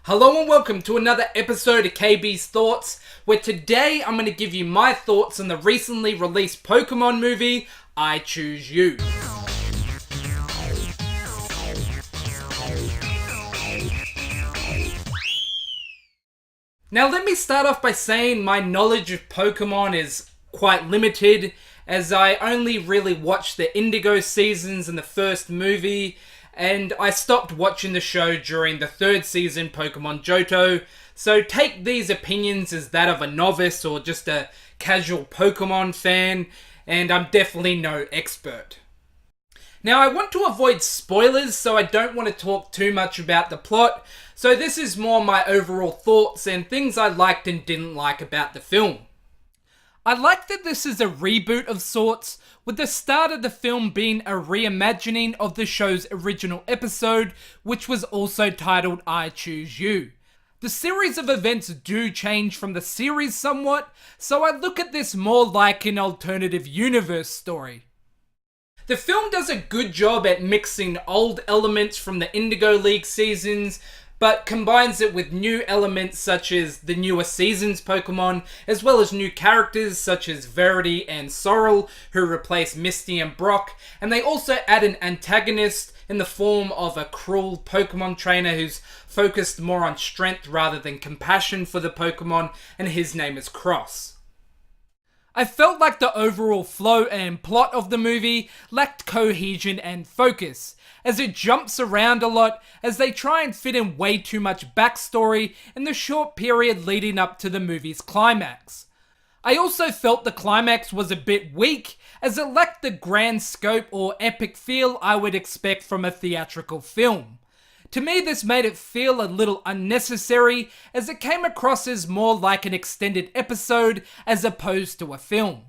Hello and welcome to another episode of KB's Thoughts, where today I'm going to give you my thoughts on the recently released Pokemon movie, I Choose You. Now let me start off by saying my knowledge of Pokemon is quite limited, as I only really watched the Indigo seasons in the first movie, and I stopped watching the show during the third season, Pokemon Johto, so take these opinions as that of a novice or just a casual Pokemon fan, and I'm definitely no expert. Now I want to avoid spoilers, so I don't want to talk too much about the plot, so this is more my overall thoughts and things I liked and didn't like about the film. I like that this is a reboot of sorts, with the start of the film being a reimagining of the show's original episode, which was also titled I Choose You. The series of events do change from the series somewhat, so I look at this more like an alternative universe story. The film does a good job at mixing old elements from the Indigo League seasons, but combines it with new elements such as the newer seasons Pokemon, as well as new characters such as Verity and Sorrel, who replace Misty and Brock, and they also add an antagonist in the form of a cruel Pokemon trainer who's focused more on strength rather than compassion for the Pokemon, and his name is Cross. I felt like the overall flow and plot of the movie lacked cohesion and focus, as it jumps around a lot as they try and fit in way too much backstory in the short period leading up to the movie's climax. I also felt the climax was a bit weak, as it lacked the grand scope or epic feel I would expect from a theatrical film. To me, this made it feel a little unnecessary, as it came across as more like an extended episode as opposed to a film.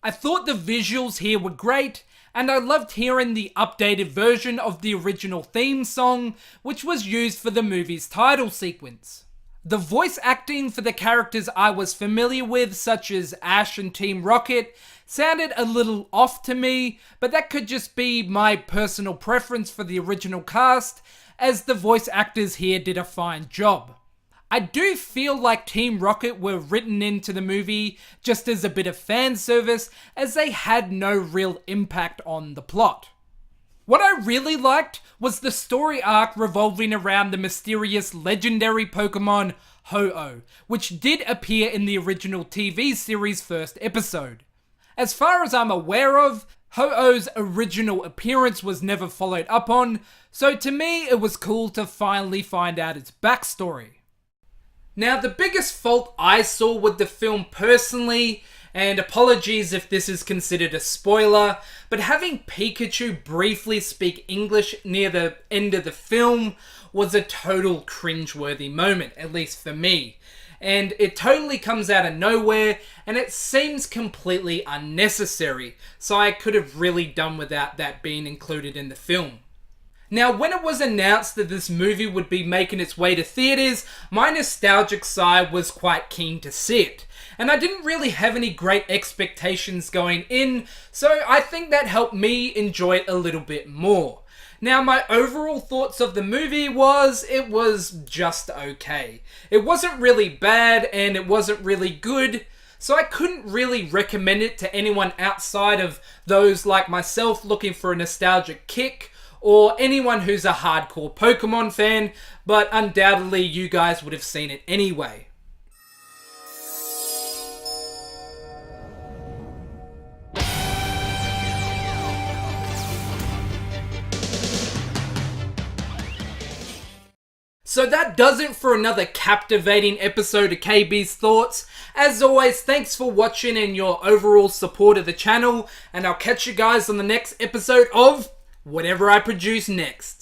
I thought the visuals here were great, and I loved hearing the updated version of the original theme song, which was used for the movie's title sequence. The voice acting for the characters I was familiar with, such as Ash and Team Rocket, sounded a little off to me, but that could just be my personal preference for the original cast, as the voice actors here did a fine job. I do feel like Team Rocket were written into the movie just as a bit of fan service, as they had no real impact on the plot. What I really liked was the story arc revolving around the mysterious legendary Pokemon Ho-Oh, which did appear in the original TV series' first episode. As far as I'm aware of, Ho-Oh's original appearance was never followed up on, so to me it was cool to finally find out its backstory. Now, the biggest fault I saw with the film personally, and apologies if this is considered a spoiler, but having Pikachu briefly speak English near the end of the film was a total cringeworthy moment, at least for me. And it totally comes out of nowhere, and it seems completely unnecessary, so I could have really done without that being included in the film. Now, when it was announced that this movie would be making its way to theaters, my nostalgic side was quite keen to see it. And I didn't really have any great expectations going in, so I think that helped me enjoy it a little bit more. Now, my overall thoughts of the movie was, it was just okay. It wasn't really bad, and it wasn't really good, so I couldn't really recommend it to anyone outside of those like myself looking for a nostalgic kick, or anyone who's a hardcore Pokemon fan, but undoubtedly you guys would have seen it anyway. So that does it for another captivating episode of KB's Thoughts. As always, thanks for watching and your overall support of the channel, and I'll catch you guys on the next episode of whatever I produce next.